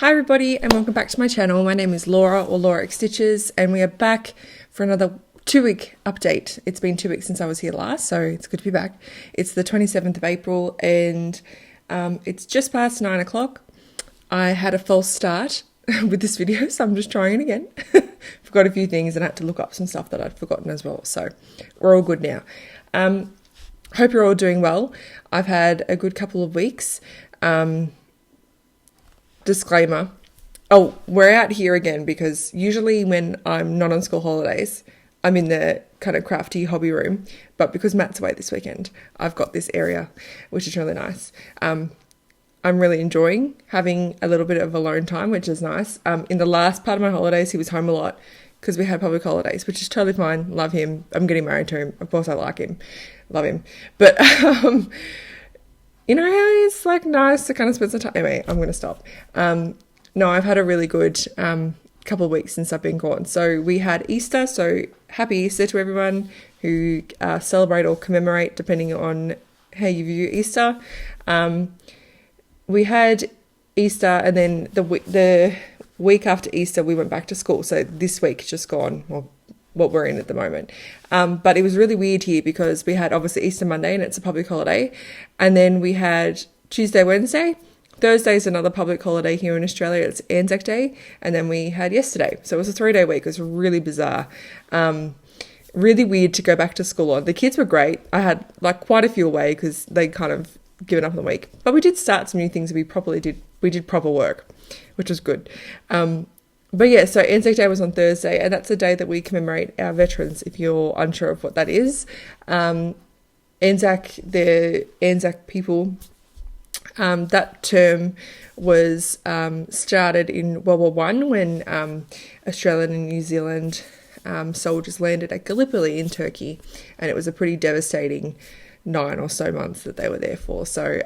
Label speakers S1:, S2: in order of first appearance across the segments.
S1: Hi everybody and welcome back to my channel. My name is Laura or lauraxstitches and we are back for another 2-week update. It's been 2 weeks since I was here last, so it's good to be back. It's the 27th of April and it's just past 9 o'clock. I had a false start with this video, so I'm just trying it again. Forgot a few things and I had to look up some stuff that I'd forgotten as well, so we're all good now. Hope you're all doing well. I've had a good couple of weeks. Disclaimer. Oh, we're out here again because usually when I'm not on school holidays, I'm in the kind of crafty hobby room. But because Matt's away this weekend, I've got this area, which is really nice. I'm really enjoying having a little bit of alone time, which is nice. In the last part of my holidays, he was home a lot because we had public holidays, which is totally fine. Love him. I'm getting married to him. Of course, I like him. Love him. But you know how it's like nice to kind of spend some time. Anyway, I'm going to stop. No, I've had a really good couple of weeks since I've been gone. So we had Easter. So happy Easter to everyone who celebrate or commemorate, depending on how you view Easter. We had Easter, and then the week after Easter, we went back to school. So this week just gone, well, what we're in at the moment. But it was really weird here because we had obviously Easter Monday and it's a public holiday. And then we had Tuesday, Wednesday. Thursday is another public holiday here in Australia. It's Anzac Day. And then we had yesterday. So it was a 3-day week. It was really bizarre. Really weird to go back to school on. The kids were great. I had like quite a few away because they kind of given up on the week. But we did start some new things. We did proper work, which was good. But yeah, so Anzac Day was on Thursday, and that's the day that we commemorate our veterans, if you're unsure of what that is. Anzac, the Anzac people, that term was started in World War I when Australian and New Zealand soldiers landed at Gallipoli in Turkey, and it was a pretty devastating 9 or so months that they were there for. So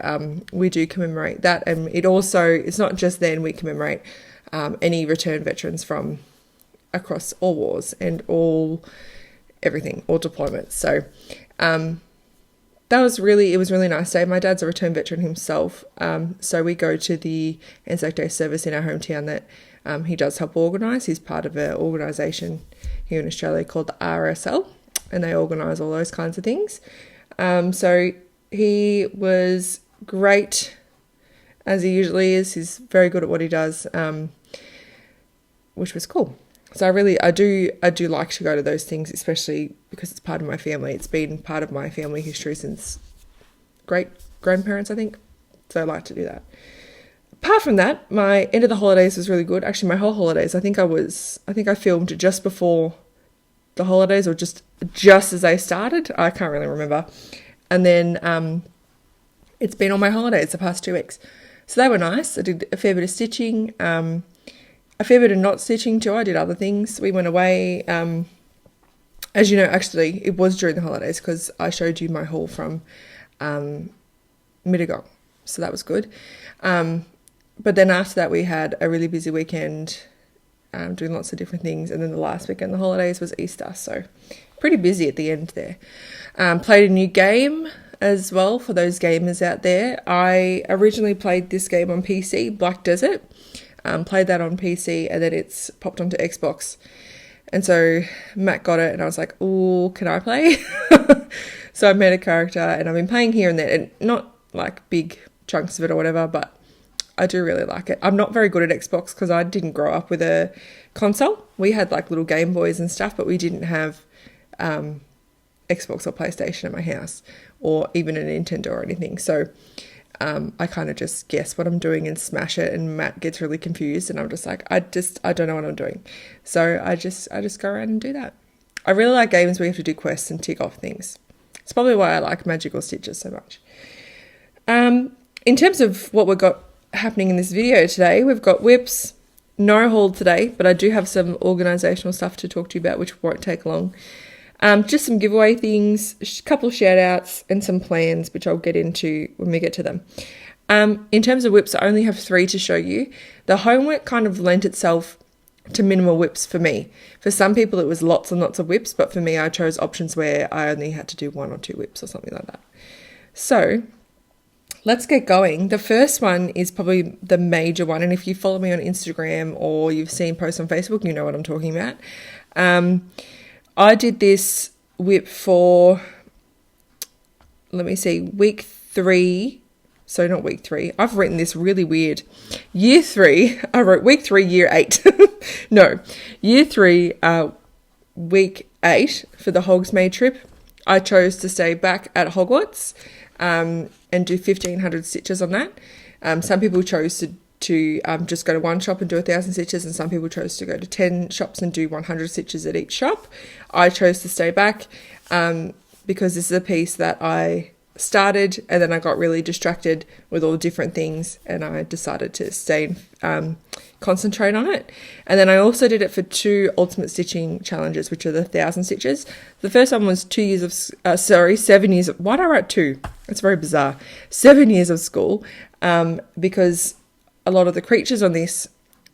S1: we do commemorate that, and it's not just then we commemorate any returned veterans from across all wars and all deployments. So it was really nice day. My dad's a returned veteran himself, so we go to the Anzac Day service in our hometown that he does help organise. He's part of an organisation here in Australia called the RSL, and they organise all those kinds of things. So he was great, as he usually is. He's very good at what he does, which was cool. So I do like to go to those things, especially because it's part of my family. It's been part of my family history since great grandparents, I think. So I like to do that. Apart from that, my end of the holidays was really good. Actually, my whole holidays, I think I filmed just before the holidays or just as they started. I can't really remember. And then it's been on my holidays the past 2 weeks. So they were nice. I did a fair bit of stitching, a fair bit of not stitching too. I did other things. We went away. As you know, actually, it was during the holidays because I showed you my haul from Mittagong. So that was good. But then after that, we had a really busy weekend doing lots of different things. And then the last weekend, the holidays, was Easter. So pretty busy at the end there. Played a new game as well for those gamers out there. I originally played this game on PC, Black Desert. Played that on PC and then it's popped onto Xbox. And so Matt got it and I was like, oh, can I play? So I made a character and I've been playing here and there, and not like big chunks of it or whatever, but I do really like it. I'm not very good at Xbox because I didn't grow up with a console. We had like little Game Boys and stuff, but we didn't have Xbox or PlayStation at my house, or even a Nintendo or anything. So I kind of just guess what I'm doing and smash it, and Matt gets really confused and I'm just like, I don't know what I'm doing. So I just go around and do that. I really like games where you have to do quests and tick off things. It's probably why I like Magical Stitches so much. In terms of what we've got happening in this video today, we've got whips, no haul today, but I do have some organisational stuff to talk to you about, which won't take long. Just some giveaway things, a couple of shout outs and some plans, which I'll get into when we get to them. In terms of whips, I only have 3 to show you. The homework kind of lent itself to minimal whips for me. For some people, it was lots and lots of whips, but for me, I chose options where I only had to do 1 or 2 whips or something like that. So let's get going. The first one is probably the major one. And if you follow me on Instagram or you've seen posts on Facebook, you know what I'm talking about. I did this whip for, let me see, week 3. So not week 3. I've written this really weird. Year 3. I wrote week 3, year 8. No. Year 3, week 8 for the Hogsmeade trip. I chose to stay back at Hogwarts and do 1,500 stitches on that. Some people chose to just go to one shop and do 1,000 stitches, and some people chose to go to 10 shops and do 100 stitches at each shop. I chose to stay back because this is a piece that I started and then I got really distracted with all the different things, and I decided to stay and concentrate on it. And then I also did it for 2 ultimate stitching challenges, which are the 1,000 stitches. The first one was 7 years of, why did I write 2? It's very bizarre. 7 years of school, because a lot of the creatures on this,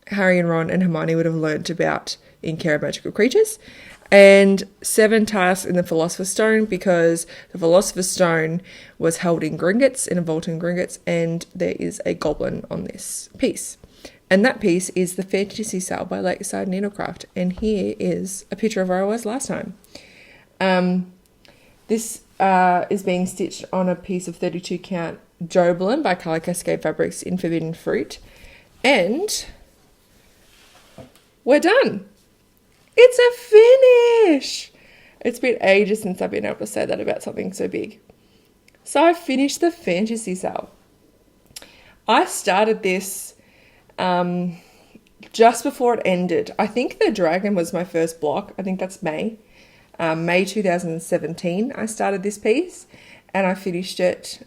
S1: Harry and Ron and Hermione would have learnt about in Care of Magical Creatures. And 7 tasks in the Philosopher's Stone, because the Philosopher's Stone was held in Gringotts, in a vault in Gringotts, and there is a goblin on this piece. And that piece is the Fantasy Cell by Lakeside Needlecraft. And here is a picture of where I was last time. This is being stitched on a piece of 32 count Joblin by Colour Cascade Fabrics in Forbidden Fruit. And we're done. It's a finish. It's been ages since I've been able to say that about something so big. So I finished the Fantasy Cell. I started this just before it ended. I think the dragon was my first block. I think that's May. May 2017 I started this piece, and I finished it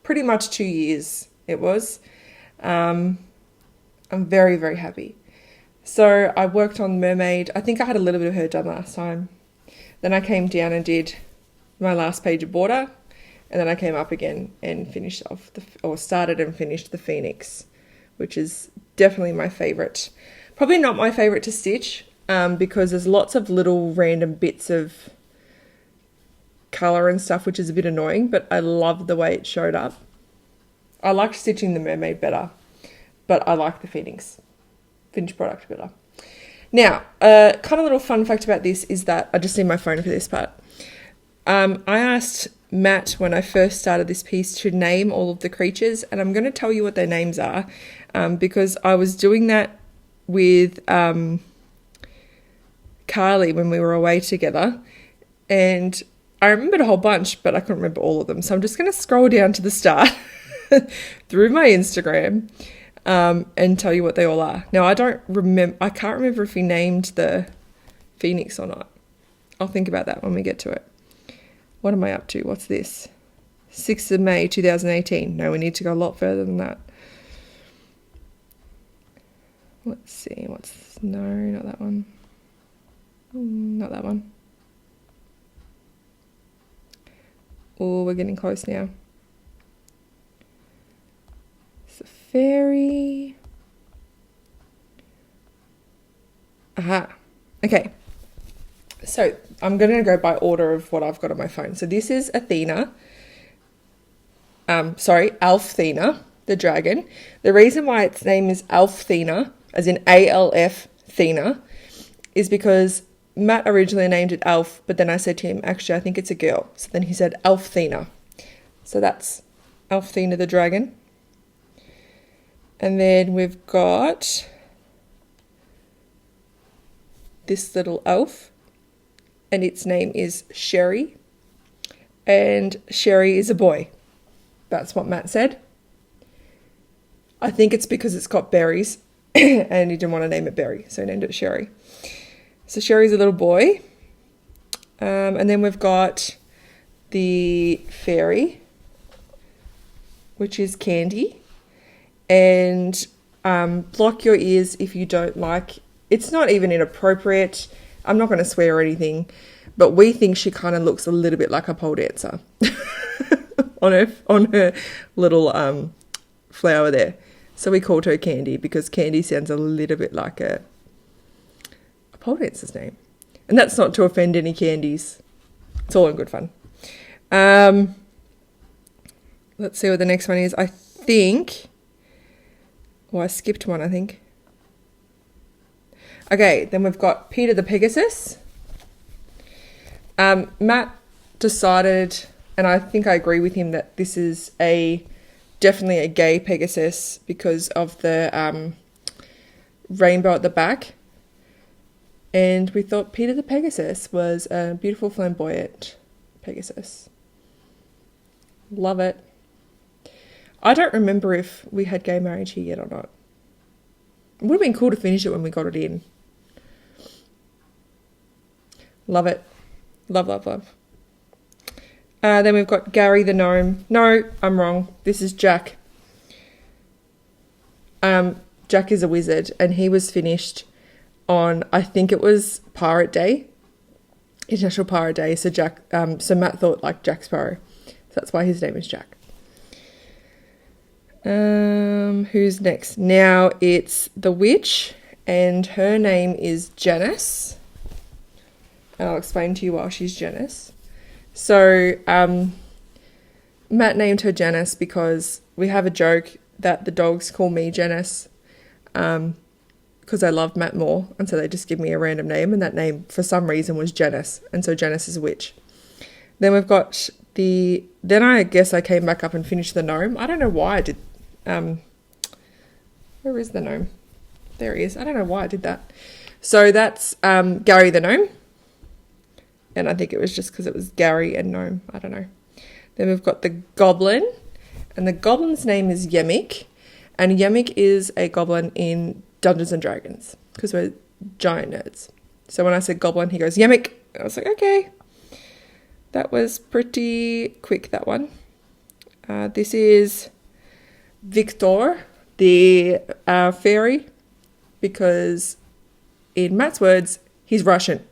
S1: pretty much 2 years it was. I'm very, very happy. So I worked on Mermaid. I think I had a little bit of her done last time. Then I came down and did my last page of border, and then I came up again and finished off started and finished the Phoenix, which is definitely my favourite. Probably not my favourite to stitch, because there's lots of little random bits of colour and stuff, which is a bit annoying, but I love the way it showed up. I like stitching the Mermaid better, but I like the Phoenix finished product better. Now, kind of little fun fact about this is that I just need my phone for this part. I asked Matt when I first started this piece to name all of the creatures, and I'm going to tell you what their names are, because I was doing that with Carly when we were away together, and I remembered a whole bunch, but I couldn't remember all of them. So I'm just going to scroll down to the start through my Instagram and tell you what they all are. Now, I can't remember if we named the Phoenix or not. I'll think about that when we get to it. What am I up to? What's this? 6th of May 2018. No, we need to go a lot further than that. Let's see. No, not that one. Not that one. Oh, we're getting close now. Fairy. Aha. Okay. So I'm going to go by order of what I've got on my phone. So this is Athena. Alfthena, the dragon. The reason why its name is Alfthena, as in ALF Thena, is because Matt originally named it Alf, but then I said to him, actually, I think it's a girl. So then he said Alfthena. So that's Alfthena the dragon. And then we've got this little elf, and its name is Sherry, and Sherry is a boy. That's what Matt said. I think it's because it's got berries and he didn't want to name it Berry, so he named it Sherry. So Sherry's a little boy. And then we've got the fairy, which is Candy. And block your ears if you don't like. It's not even inappropriate. I'm not going to swear or anything, but we think she kind of looks a little bit like a pole dancer on her little flower there. So we called her Candy because Candy sounds a little bit like a pole dancer's name. And that's not to offend any candies. It's all in good fun. let's see what the next one is. I think, I skipped one, I think. Okay, then we've got Peter the Pegasus. Matt decided, and I think I agree with him, that this is definitely a gay Pegasus because of the rainbow at the back. And we thought Peter the Pegasus was a beautiful, flamboyant Pegasus. Love it. I don't remember if we had gay marriage here yet or not. It would have been cool to finish it when we got it in. Love it. Love, love, love. Then we've got Gary the Gnome. No, I'm wrong. This is Jack. Jack is a wizard, and he was finished on, I think it was Pirate Day, International Pirate Day. So so Matt thought like Jack Sparrow. So that's why his name is Jack. Who's next? Now it's the witch, and her name is Janice. And I'll explain to you why she's Janice. So Matt named her Janice because we have a joke that the dogs call me Janice because I love Matt more, and so they just give me a random name, and that name for some reason was Janice, and so Janice is a witch. Then we've got then I guess I came back up and finished the gnome. I don't know why I did. Where is the gnome? There he is. I don't know why I did that. So that's Gary the gnome. And I think it was just because it was Gary and gnome. I don't know. Then we've got the goblin. And the goblin's name is Yemik. And Yemik is a goblin in Dungeons and Dragons because we're giant nerds. So when I said goblin, he goes, Yemik. I was like, okay. That was pretty quick, that one. This is Victor, the fairy, because in Matt's words, he's Russian.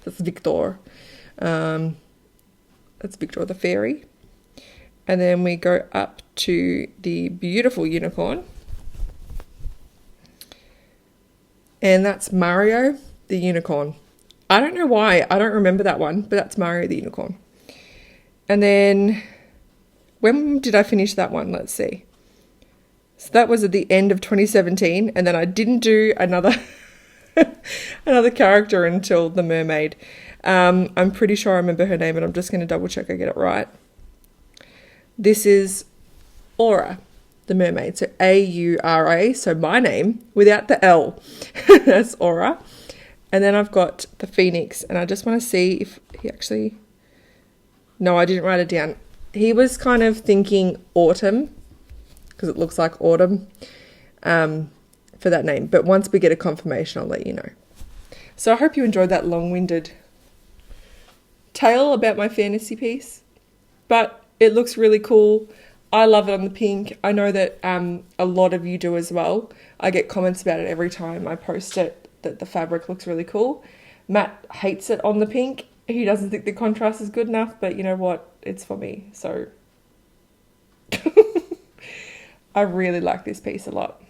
S1: That's Victor. That's Victor the fairy. And then we go up to the beautiful unicorn. And that's Mario the unicorn. I don't know why. I don't remember that one, but that's Mario the unicorn. And then when did I finish that one? Let's see. So that was at the end of 2017, and then I didn't do another character until the mermaid. I'm pretty sure I remember her name, and I'm just going to double check I get it right. This is Aura, the mermaid. So A-U-R-A, so my name without the L. That's Aura. And then I've got the phoenix, and I just want to see if he actually... No, I didn't write it down. He was kind of thinking autumn, because it looks like autumn, for that name. But once we get a confirmation, I'll let you know. So I hope you enjoyed that long-winded tale about my fantasy piece. But it looks really cool. I love it on the pink. I know that a lot of you do as well. I get comments about it every time I post it, that the fabric looks really cool. Matt hates it on the pink. He doesn't think the contrast is good enough, but you know what? It's for me. So I really like this piece a lot.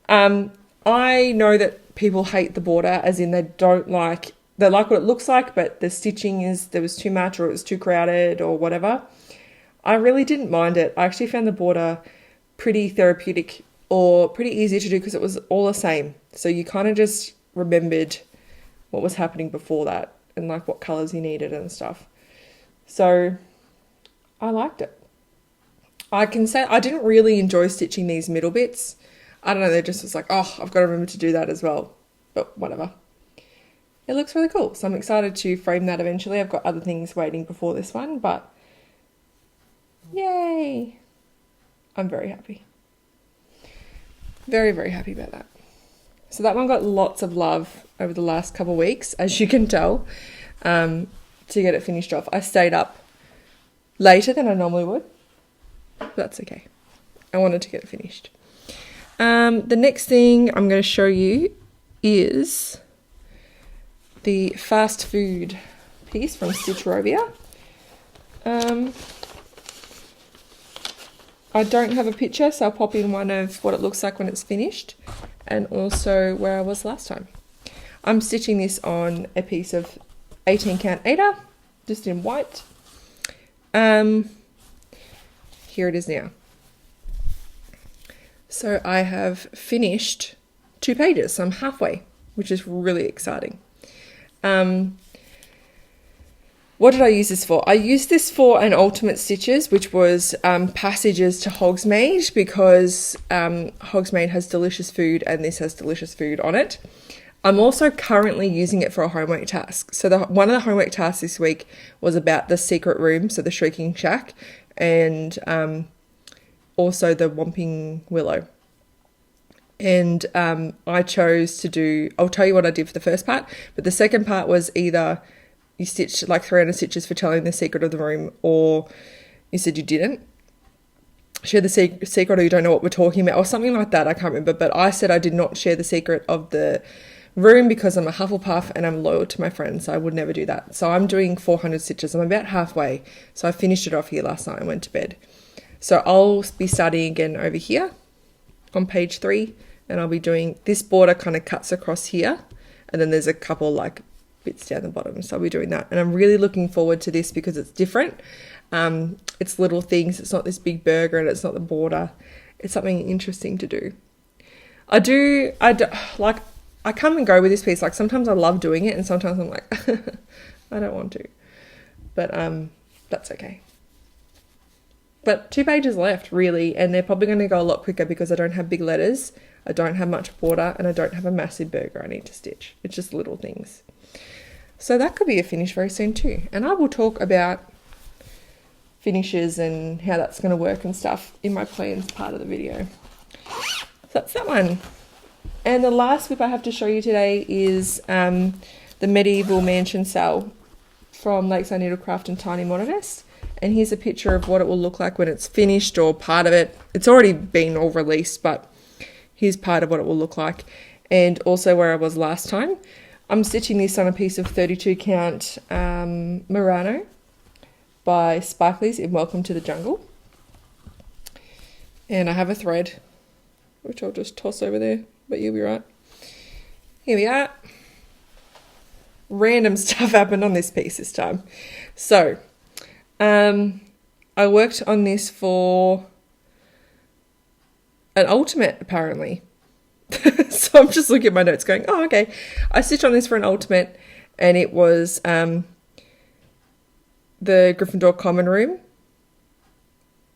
S1: I know that people hate the border, as in they like what it looks like, but the stitching there was too much, or it was too crowded, or whatever. I really didn't mind it. I actually found the border pretty therapeutic, or pretty easy to do, because it was all the same. So you kind of just remembered what was happening before that, and like what colours you needed and stuff. So I liked it. I can say I didn't really enjoy stitching these middle bits. I don't know, they just was like, oh, I've got to remember to do that as well. But whatever. It looks really cool. So I'm excited to frame that eventually. I've got other things waiting before this one, but yay. I'm very happy. Very, very happy about that. So that one got lots of love over the last couple of weeks, as you can tell, to get it finished off. I stayed up later than I normally would, but that's okay. I wanted to get it finished. The next thing I'm going to show you is the fast food piece from Stitcherovia. I don't have a picture, so I'll pop in one of what it looks like when it's finished, and also where I was last time. I'm stitching this on a piece of 18 count Aida, just in white. here it is now. So I have finished 2 pages, so I'm halfway, which is really exciting. What did I use this for? I used this for an Ultimate Stitches, which was passages to Hogsmeade, because Hogsmeade has delicious food and this has delicious food on it. I'm also currently using it for a homework task. So one of the homework tasks this week was about the secret room, so the Shrieking Shack, and also the Whomping Willow. And I chose to do, I'll tell you what I did for the first part, but the second part was either you stitched like 300 stitches for telling the secret of the room, or you said you didn't share the secret, or you don't know what we're talking about, or something like that. I can't remember, but I said I did not share the secret of the room because I'm a Hufflepuff and I'm loyal to my friends, so I would never do that. So I'm doing 400 stitches. I'm about halfway. So I finished it off here last night and went to bed. So I'll be starting again over here on page 3, and I'll be doing this border kind of cuts across here, and then there's a couple like bits down the bottom, so I'll be doing that. And I'm really looking forward to this because it's different. It's little things. It's not this big burger, and it's not the border. It's something interesting to do. I come and go with this piece. Like sometimes I love doing it, and sometimes I'm like I don't want to, but that's okay. But 2 pages left really, and they're probably going to go a lot quicker because I don't have big letters, I don't have much border, and I don't have a massive burger I need to stitch. It's just little things. So that could be a finish very soon too. And I will talk about finishes and how that's going to work and stuff in my plans part of the video. So that's that one. And the last whip I have to show you today is the Medieval Mansion sale from Lakeside Needlecraft and Tiny Modernist. And here's a picture of what it will look like when it's finished, or part of it. It's already been all released, but here's part of what it will look like. And also where I was last time. I'm stitching this on a piece of 32 count Murano by Sparklies in Welcome to the Jungle. And I have a thread, which I'll just toss over there, but you'll be right. Here we are. Random stuff happened on this piece this time. So, I worked on this for an ultimate, apparently. So I'm just looking at my notes going, oh, okay. I stitched on this for an ultimate, and it was the Gryffindor common room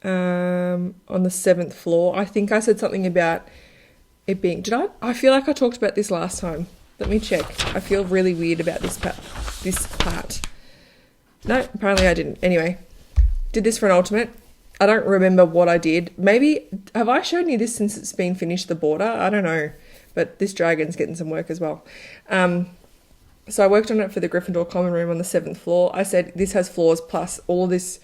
S1: on the 7th floor. I think I said something about it being, did I? I feel like I talked about this last time. Let me check. I feel really weird about this part. No, apparently I didn't. Anyway, did this for an ultimate. I don't remember what I did. Maybe, have I shown you this since it's been finished, the border? I don't know. But this dragon's getting some work as well. So I worked on it for the Gryffindor common room on the 7th floor. I said this has floors plus all this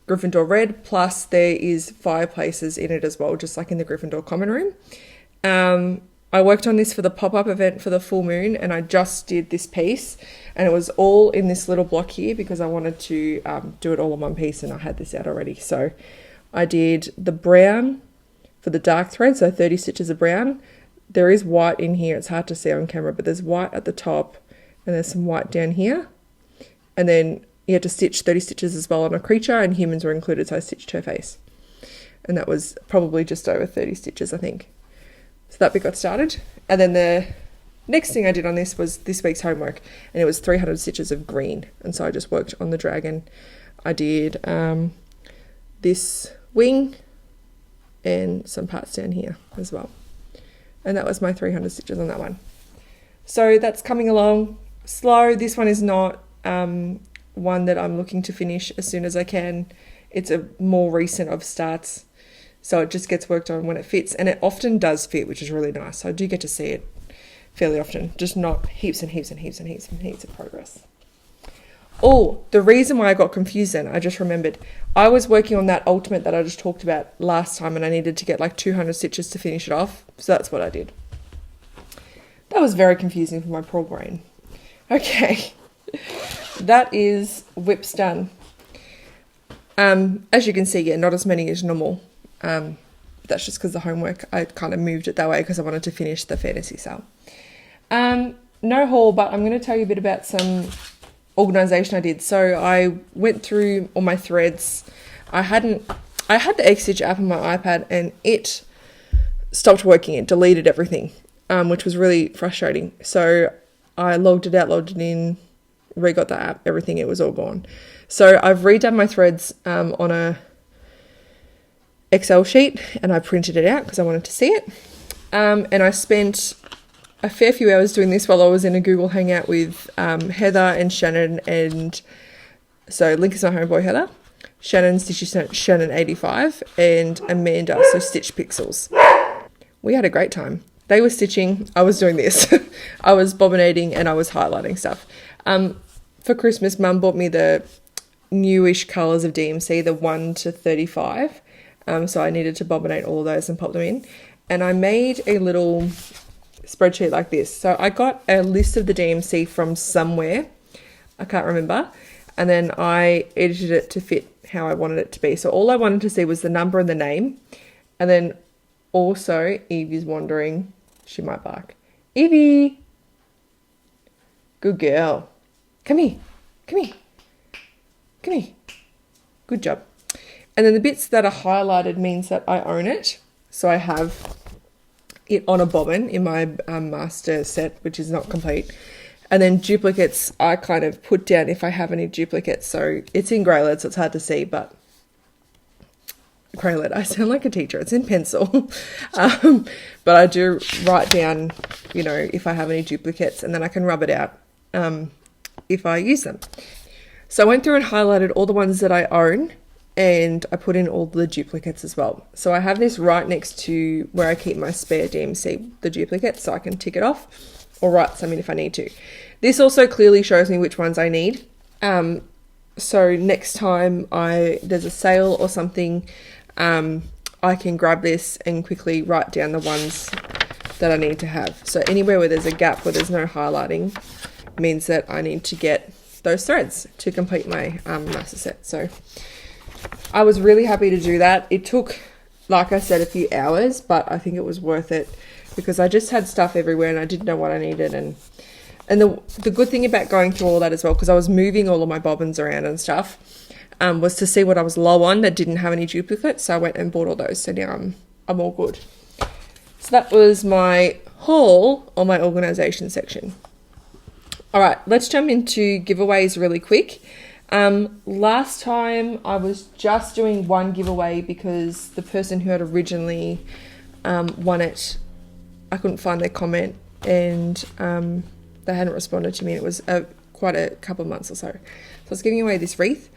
S1: Gryffindor red, plus there is fireplaces in it as well, just like in the Gryffindor common room. I worked on this for the pop-up event for the full moon, and I just did this piece, and it was all in this little block here because I wanted to do it all in one piece, and I had this out already. So I did the brown for the dark thread, so 30 stitches of brown. There is white in here. It's hard to see on camera, but there's white at the top, and there's some white down here. And then you had to stitch 30 stitches as well on a creature, and humans were included, so I stitched her face. And that was probably just over 30 stitches, I think. So that bit got started. And then the next thing I did on this was this week's homework, and it was 300 stitches of green. And so I just worked on the dragon. I did this wing and some parts down here as well. And that was my 300 stitches on that one. So that's coming along slow. This one is not one that I'm looking to finish as soon as I can. It's a more recent of starts. So it just gets worked on when it fits, and it often does fit, which is really nice. So I do get to see it fairly often, just not heaps and heaps and heaps and heaps and heaps of progress. Oh, the reason why I got confused then, I just remembered. I was working on that ultimate that I just talked about last time, and I needed to get like 200 stitches to finish it off. So that's what I did. That was very confusing for my poor brain. Okay, that is whips done. As you can see, yeah, not as many as normal. That's just because the homework, I kind of moved it that way because I wanted to finish the fantasy sale. No haul, but I'm going to tell you a bit about some organisation I did. So I went through all my threads. I hadn't I had the X Stitch app on my iPad and it stopped working. It deleted everything, which was really frustrating. So I logged it out, logged it in, re-got the app, everything, it was all gone. So I've redone my threads on a Excel sheet and I printed it out because I wanted to see it. And I spent a fair few hours doing this while I was in a Google Hangout with Heather and Shannon, and so Link is my homeboy Heather, Shannon, Stitchy Shannon 85, and Amanda, so Stitch Pixels. We had a great time. They were stitching, I was doing this. I was bobbinating and I was highlighting stuff. For Christmas, Mum bought me the newish colours of DMC, the 1 to 35. So I needed to bobbinate all of those and pop them in. And I made a little spreadsheet like this. So I got a list of the DMC from somewhere, I can't remember, and then I edited it to fit how I wanted it to be. So all I wanted to see was the number and the name. And then also, Evie is wandering. She might bark. Evie! Good girl. Come here. Come here. Come here. Good job. And then the bits that are highlighted means that I own it. So I have it on a bobbin in my master set, which is not complete. And then duplicates I kind of put down if I have any duplicates. So it's in grey lead, so it's hard to see, but grey lead, I sound like a teacher. It's in pencil. But I do write down, you know, if I have any duplicates, and then I can rub it out if I use them. So I went through and highlighted all the ones that I own, and I put in all the duplicates as well. So I have this right next to where I keep my spare DMC, the duplicates, so I can tick it off or write some in if I need to. This also clearly shows me which ones I need. So next time there's a sale or something, I can grab this and quickly write down the ones that I need to have. So anywhere where there's a gap, where there's no highlighting, means that I need to get those threads to complete my master set. So I was really happy to do that. It took, like I said, a few hours, but I think it was worth it because I just had stuff everywhere and I didn't know what I needed. And the good thing about going through all that as well, because I was moving all of my bobbins around and stuff, was to see what I was low on that didn't have any duplicates. So I went and bought all those. So now I'm all good. So that was my haul on my organisation section. All right, let's jump into giveaways really quick. Last time I was just doing one giveaway because the person who had originally won it, I couldn't find their comment, and they hadn't responded to me. It was quite a couple of months or so. So I was giving away this wreath,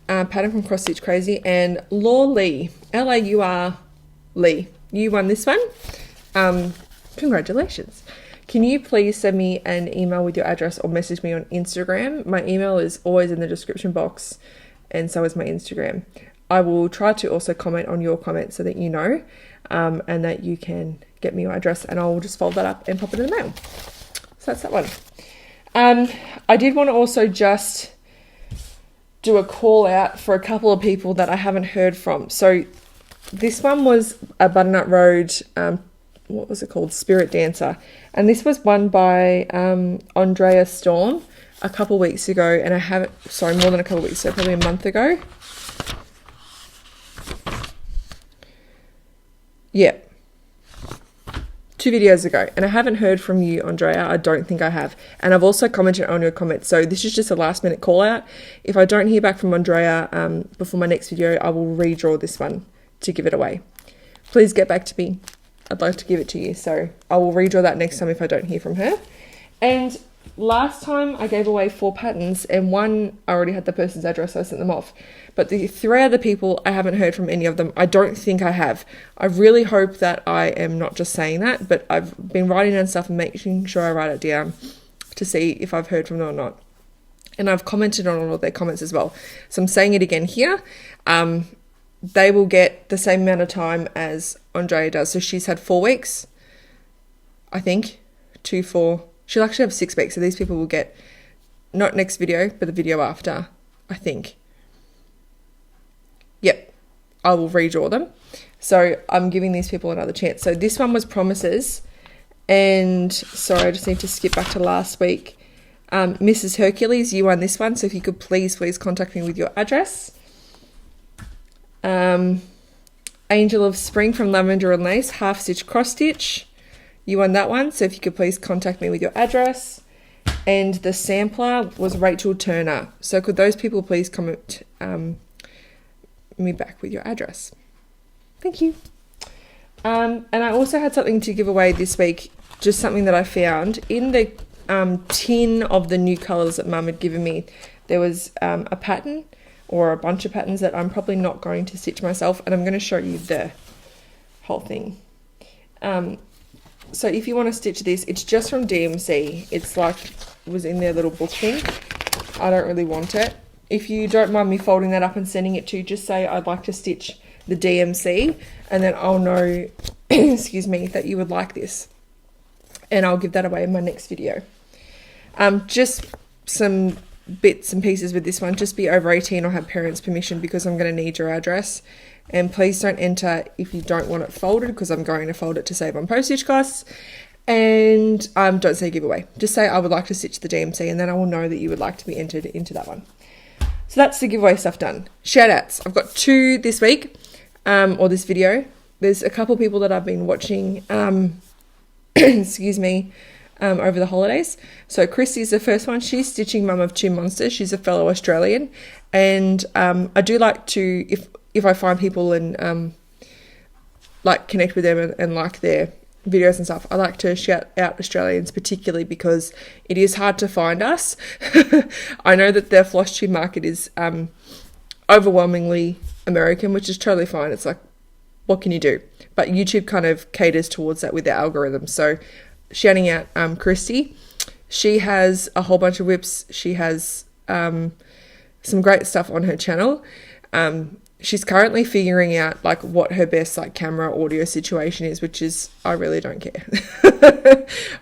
S1: pattern from Cross Stitch Crazy, and Laur Lee, Laur Lee, you won this one. Congratulations. Can you please send me an email with your address or message me on Instagram? My email is always in the description box, and so is my Instagram. I will try to also comment on your comments so that you know, and that you can get me your address, and I'll just fold that up and pop it in the mail. So that's that one. I did want to also just do a call out for a couple of people that I haven't heard from. So this one was a Butternut Road, what was it called? Spirit Dancer. And this was won by Andrea Storm a couple weeks ago, and more than a couple weeks ago, probably a month ago. Yeah. 2 videos ago, and I haven't heard from you, Andrea. I don't think I have. And I've also commented on your comments, so this is just a last minute call out. If I don't hear back from Andrea before my next video, I will redraw this one to give it away. Please get back to me. I'd like to give it to you, so I will redraw that next time if I don't hear from her. And last time I gave away 4 patterns, and one I already had the person's address, so I sent them off. But the 3 other people, I haven't heard from any of them. I don't think I have. I really hope that I am not just saying that, but I've been writing down stuff and making sure I write it down to see if I've heard from them or not. And I've commented on all of their comments as well. So I'm saying it again here. They will get the same amount of time as Andrea does. So she's had 4 weeks, I think. 2, 4. She'll actually have 6 weeks. So these people will get, not next video, but the video after, I think. Yep, I will redraw them. So I'm giving these people another chance. So this one was Promises. And sorry, I just need to skip back to last week. Mrs. Hercules, you won this one. So if you could please contact me with your address. Angel of Spring from Lavender and Lace, half stitch cross stitch. You won that one, so if you could please contact me with your address. And the sampler was Rachel Turner. So could those people please comment me back with your address? Thank you. And I also had something to give away this week, just something that I found. In the tin of the new colours that Mum had given me, there was a pattern or a bunch of patterns that I'm probably not going to stitch myself, and I'm going to show you the whole thing. So if you want to stitch this, it's just from DMC. It's like, it was in their little book thing. I don't really want it. If you don't mind me folding that up and sending it to you, just say I'd like to stitch the DMC, and then I'll know, excuse me, that you would like this. And I'll give that away in my next video. Just some bits and pieces with this one. Just be over 18 or have parents' permission, because I'm going to need your address. And please don't enter if you don't want it folded, because I'm going to fold it to save on postage costs. And don't say giveaway. Just say I would like to stitch the DMC, and then I will know that you would like to be entered into that one. So that's the giveaway stuff done. Shout outs. I've got 2 this week, or this video. There's a couple people that I've been watching, excuse me, over the holidays. So Christy's the first one. She's stitching Mum of 2 Monsters. She's a fellow Australian. And I do like to, if I find people and like connect with them and like their videos and stuff, I like to shout out Australians, particularly because it is hard to find us. I know that the Flosstube market is overwhelmingly American, which is totally fine. It's like, what can you do? But YouTube kind of caters towards that with their algorithm. So shouting out Christy. She has a whole bunch of whips. She has some great stuff on her channel. She's currently figuring out like what her best like camera audio situation is, which is, I really don't care.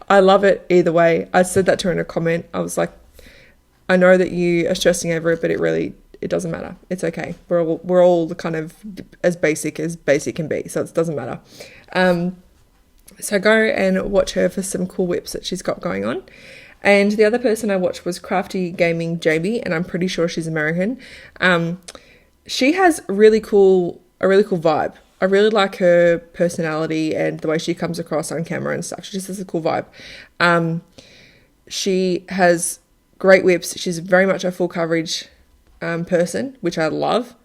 S1: I love it either way. I said that to her in a comment. I was like, I know that you are stressing over it, but it doesn't matter. It's okay. We're all kind of as basic can be, so it doesn't matter. So go and watch her for some cool whips that she's got going on. And the other person I watched was Crafty Gaming Jamie, and I'm pretty sure she's American. She has a really cool vibe. I really like her personality and the way she comes across on camera and stuff. She just has a cool vibe. She has great whips. She's very much a full coverage person, which I love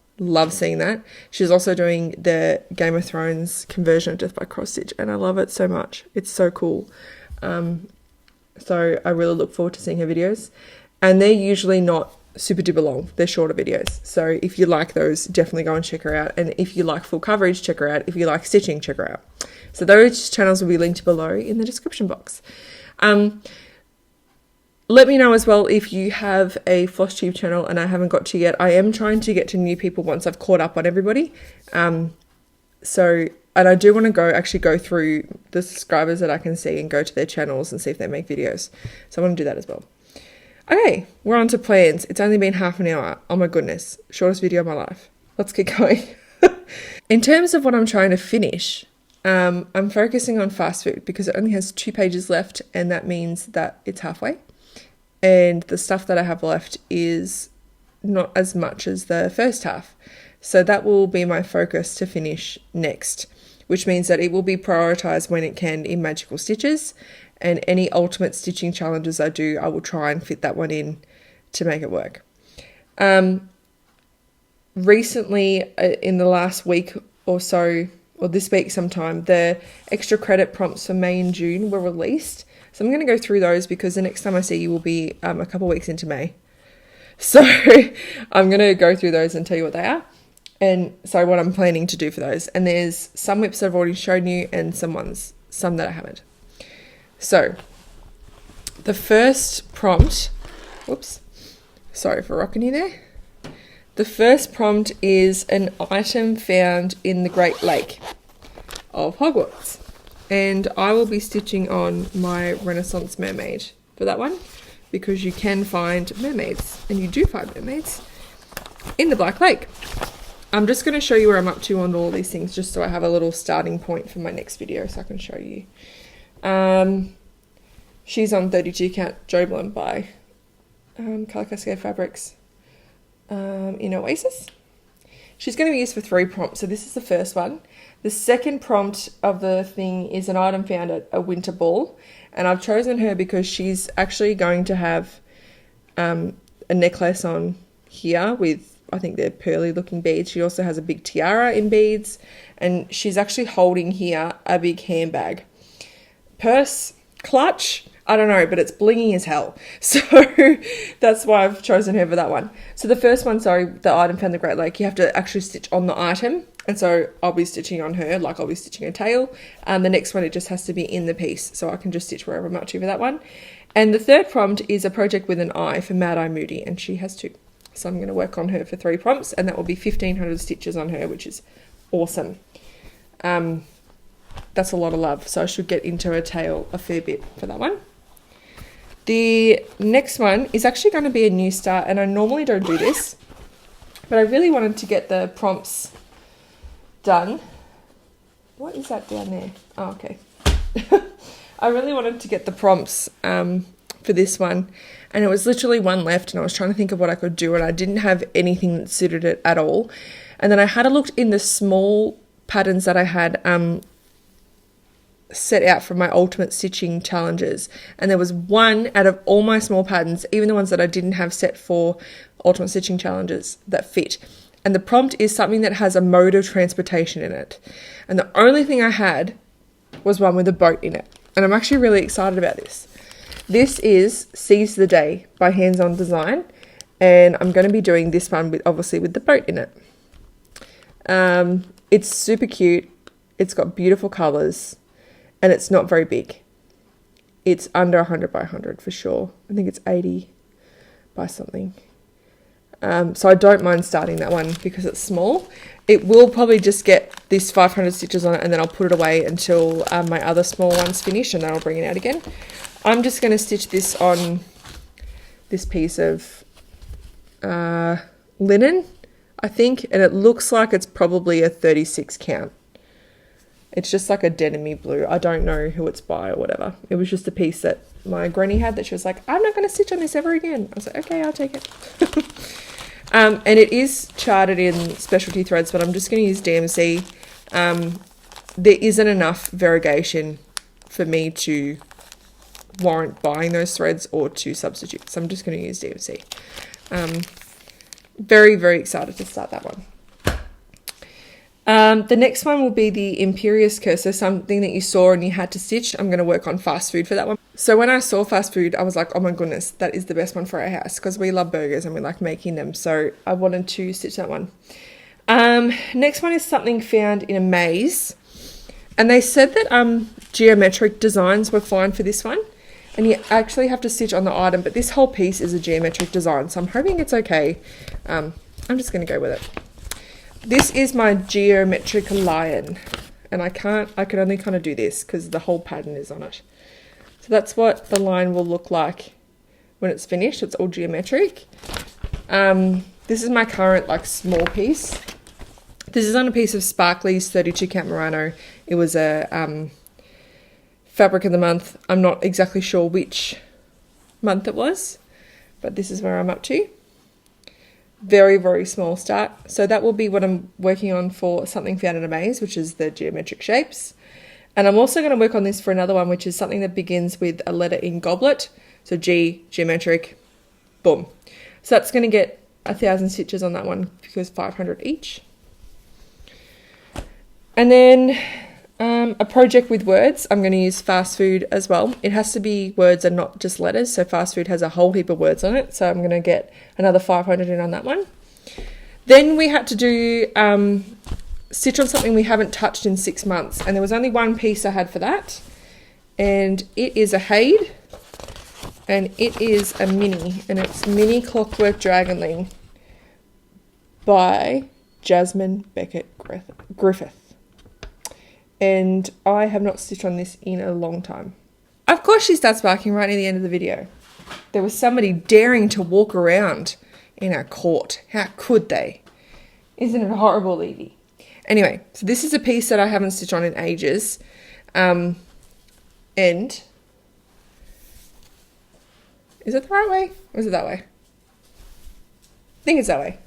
S1: seeing that. She's also doing the Game of Thrones conversion of Death by Cross Stitch, and I love it so much. It's so cool. So I really look forward to seeing her videos, and they're usually not super duper long. They're shorter videos. So if you like those, definitely go and check her out. And if you like full coverage, check her out. If you like stitching, check her out. So those channels will be linked below in the description box. Let me know as well if you have a Flosstube channel and I haven't got to yet. I am trying to get to new people once I've caught up on everybody. And I do want to actually go through the subscribers that I can see and go to their channels and see if they make videos. So I want to do that as well. Okay, we're on to plans. It's only been half an hour. Oh my goodness. Shortest video of my life. Let's get going. In terms of what I'm trying to finish, I'm focusing on fast food because it only has 2 pages left, and that means that it's halfway. And the stuff that I have left is not as much as the first half. So that will be my focus to finish next, which means that it will be prioritized when it can in Magical Stitches. And any ultimate stitching challenges I do, I will try and fit that one in to make it work. Recently, in the last week or so, or this week sometime, the extra credit prompts for May and June were released. So I'm going to go through those because the next time I see you will be a couple weeks into May. So I'm going to go through those and tell you what they are. And so what I'm planning to do for those. And there's some whips I've already shown you and some that I haven't. So the first prompt, whoops, sorry for rocking you there. The first prompt is an item found in the Great Lake of Hogwarts. And I will be stitching on my Renaissance mermaid for that one because you can find mermaids, and you do find mermaids in the Black Lake. I'm just going to show you where I'm up to on all these things just so I have a little starting point for my next video so I can show you. She's on 32 count Joblin by Colour Cascade Fabrics in Oasis. she's going to be used for 3 prompts. So this is the first one. The second prompt of the thing is an item found at a winter ball. And I've chosen her because she's actually going to have a necklace on here with, I think they're pearly looking beads. She also has a big tiara in beads. And she's actually holding here a big handbag. Purse, clutch, I don't know, but it's blingy as hell. So that's why I've chosen her for that one. So the first one, sorry, the item found the Great Lake, you have to actually stitch on the item. And so I'll be stitching on her, like I'll be stitching a tail. The next one, it just has to be in the piece. So I can just stitch wherever I'm up to for that one. And the third prompt is a project with an eye for Mad Eye Moody. And she has 2. So I'm going to work on her for 3 prompts. And that will be 1,500 stitches on her, which is awesome. That's a lot of love. So I should get into a tail a fair bit for that one. The next one is actually going to be a new start. And I normally don't do this. But I really wanted to get the prompts done. What is that down there? Oh, okay. I really wanted to get the prompts for this one, and it was literally one left, and I was trying to think of what I could do, and I didn't have anything that suited it at all. And then I had a look in the small patterns that I had set out for my ultimate stitching challenges, and there was one out of all my small patterns, even the ones that I didn't have set for ultimate stitching challenges, that fit. And the prompt is something that has a mode of transportation in it. And the only thing I had was one with a boat in it. And I'm actually really excited about this. This is Seize the Day by Hands On Design. And I'm going to be doing this one with, obviously, with the boat in it. It's super cute. It's got beautiful colours. And it's not very big. It's under 100 by 100 for sure. I think it's 80 by something. So I don't mind starting that one because it's small. It will probably just get this 500 stitches on it, and then I'll put it away until my other small ones finish, and then I'll bring it out again. I'm just going to stitch this on this piece of linen, I think, and it looks like it's probably a 36 count. It's just like a denim-y blue. I don't know who it's by or whatever. It was just a piece that my granny had that she was like, I'm not going to stitch on this ever again. I was like, okay, I'll take it. And it is charted in specialty threads, but I'm just going to use DMC. There isn't enough variegation for me to warrant buying those threads or to substitute. So I'm just going to use DMC. Very, very excited to start that one. The next one will be the Imperious Cursor, something that you saw and you had to stitch. I'm going to work on fast food for that one. So when I saw fast food, I was like, oh my goodness, that is the best one for our house because we love burgers and we like making them. So I wanted to stitch that one. Next one is something found in a maze. And they said that geometric designs were fine for this one. And you actually have to stitch on the item, but this whole piece is a geometric design. So I'm hoping it's okay. I'm just going to go with it. This is my geometric lion, and I can only kind of do this because the whole pattern is on it. So that's what the line will look like when it's finished. It's all geometric. This is my current like small piece. This is on a piece of Sparkly's 32 count Murano. It was a fabric of the month. I'm not exactly sure which month it was, but this is where I'm up to. Very, very small start. So that will be what I'm working on for something found in a maze, which is the geometric shapes. And I'm also going to work on this for another one, which is something that begins with a letter in goblet. So G, geometric, boom. So that's going to get 1,000 stitches on that one because 500 each. And then a project with words. I'm going to use fast food as well. It has to be words and not just letters. So fast food has a whole heap of words on it. So I'm going to get another 500 in on that one. Then we had to do stitch on something we haven't touched in 6 months. And there was only one piece I had for that. And it is a Hade. And it is a mini. And it's Mini Clockwork Dragonling by Jasmine Beckett Griffith. And I have not stitched on this in a long time. Of course she starts barking right near the end of the video. There was somebody daring to walk around in our court. How could they? Isn't it horrible, Evie? Anyway, so this is a piece that I haven't stitched on in ages. And is it the right way? Or is it that way? I think it's that way.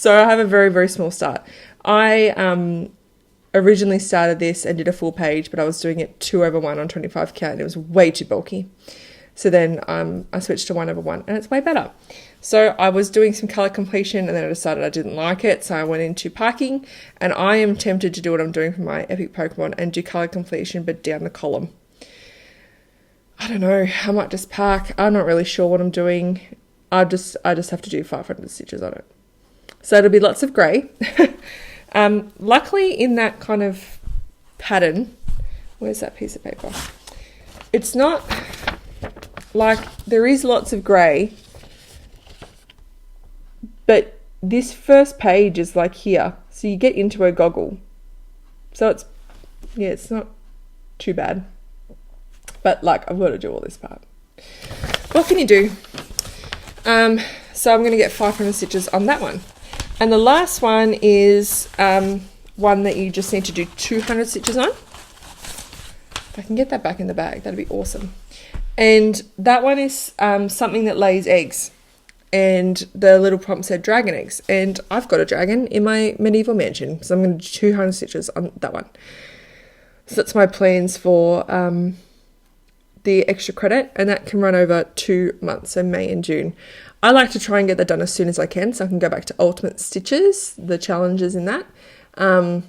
S1: So I have a very, very small start. I originally started this and did a full page, but I was doing it 2/1 on 25 count and it was way too bulky. So then I switched to 1/1 and it's way better. So I was doing some colour completion and then I decided I didn't like it. So I went into parking, and I am tempted to do what I'm doing for my epic Pokemon and do colour completion but down the column. I don't know, I might just park. I'm not really sure what I'm doing. I just have to do 500 stitches on it. So it'll be lots of grey. Luckily in that kind of pattern, where's that piece of paper? It's not like, there is lots of grey, but this first page is like here. So you get into a goggle. So it's not too bad. But like, I've got to do all this part. What can you do? So I'm going to get 500 stitches on that one. And the last one is one that you just need to do 200 stitches on. If I can get that back in the bag, that'd be awesome. And that one is something that lays eggs. And the little prompt said dragon eggs. And I've got a dragon in my medieval mansion. So I'm going to do 200 stitches on that one. So that's my plans for the extra credit, and that can run over 2 months, so May and June. I like to try and get that done as soon as I can so I can go back to ultimate stitches, the challenges in that. So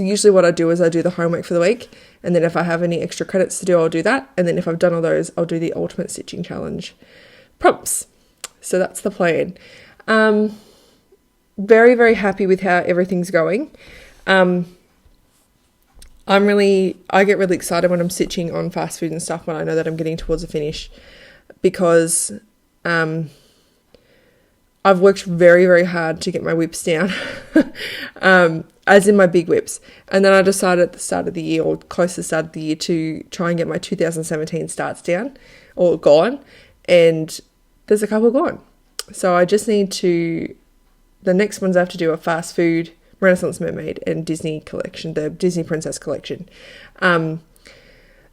S1: usually what I do is I do the homework for the week, and then if I have any extra credits to do, I'll do that. And then if I've done all those, I'll do the ultimate stitching challenge prompts. So that's the plan. Very, very happy with how everything's going. I get really excited when I'm stitching on fast food and stuff when I know that I'm getting towards a finish, because I've worked very, very hard to get my whips down, as in my big whips. And then I decided at the start of the year, or close to the start of the year, to try and get my 2017 starts down or gone. And there's a couple gone. So I just need to, the next ones I have to do are fast food, Renaissance Mermaid, and Disney collection, the Disney Princess collection.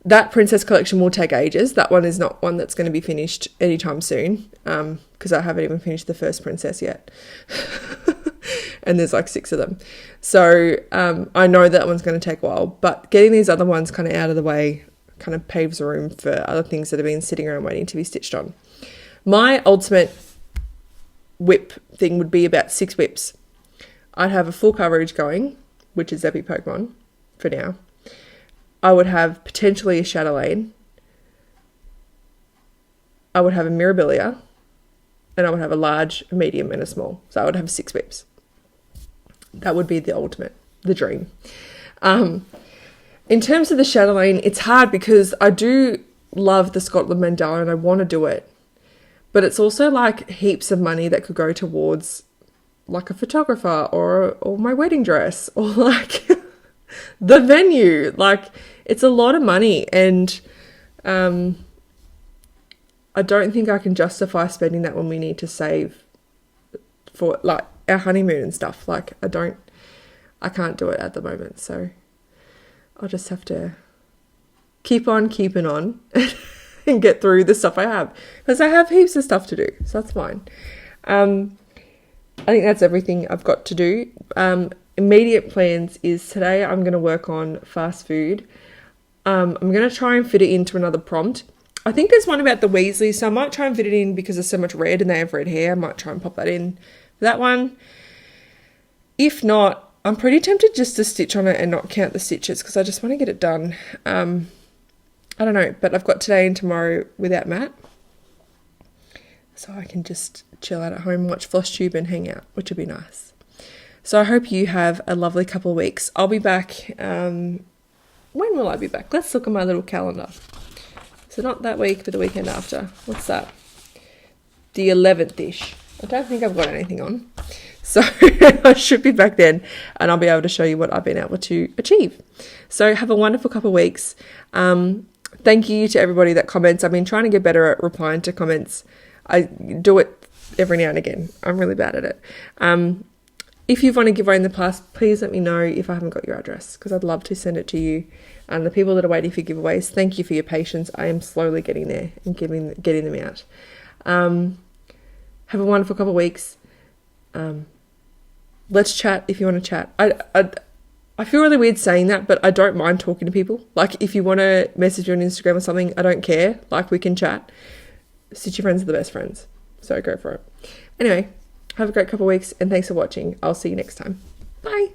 S1: That Princess collection will take ages. That one is not one that's going to be finished anytime soon, because I haven't even finished the first princess yet. And there's like 6 of them. So I know that one's going to take a while, but getting these other ones kind of out of the way kind of paves the room for other things that have been sitting around waiting to be stitched on. My ultimate whip thing would be about 6 whips. I'd have a full coverage going, which is Epic Pokemon for now. I would have potentially a Chatelaine. I would have a Mirabilia. And I would have a large, a medium, and a small. So I would have 6 whips. That would be the ultimate, the dream. In terms of the Chatelaine, it's hard because I do love the Scotland Mandala and I want to do it. But it's also like heaps of money that could go towards like a photographer or my wedding dress or like the venue. Like, it's a lot of money, and I don't think I can justify spending that when we need to save for like our honeymoon and stuff. Like, I can't do it at the moment, so I'll just have to keep on keeping on and get through the stuff I have, because I have heaps of stuff to do, so that's fine. I think that's everything I've got to do. Immediate plans is today I'm going to work on fast food. I'm going to try and fit it into another prompt. I think there's one about the Weasleys, so I might try and fit it in because there's so much red and they have red hair. I might try and pop that in for that one. If not, I'm pretty tempted just to stitch on it and not count the stitches because I just want to get it done. I don't know, but I've got today and tomorrow without Matt, so I can just chill out at home, watch Flosstube and hang out, which would be nice. So I hope you have a lovely couple of weeks. I'll be back. When will I be back? Let's look at my little calendar. So not that week, but the weekend after. What's that? The 11th-ish. I don't think I've got anything on. So I should be back then and I'll be able to show you what I've been able to achieve. So have a wonderful couple of weeks. Thank you to everybody that comments. I've been trying to get better at replying to comments. I do it every now and again. I'm really bad at it. If you've won a giveaway in the past, please let me know if I haven't got your address, because I'd love to send it to you. And the people that are waiting for giveaways, thank you for your patience. I am slowly getting there and getting them out. Have a wonderful couple of weeks. let's chat if you want to chat. I feel really weird saying that, but I don't mind talking to people. Like, if you want to message me on Instagram or something, I don't care. Like, we can chat. Stitchy friends are the best friends. So go for it. Anyway, have a great couple of weeks, and thanks for watching. I'll see you next time. Bye.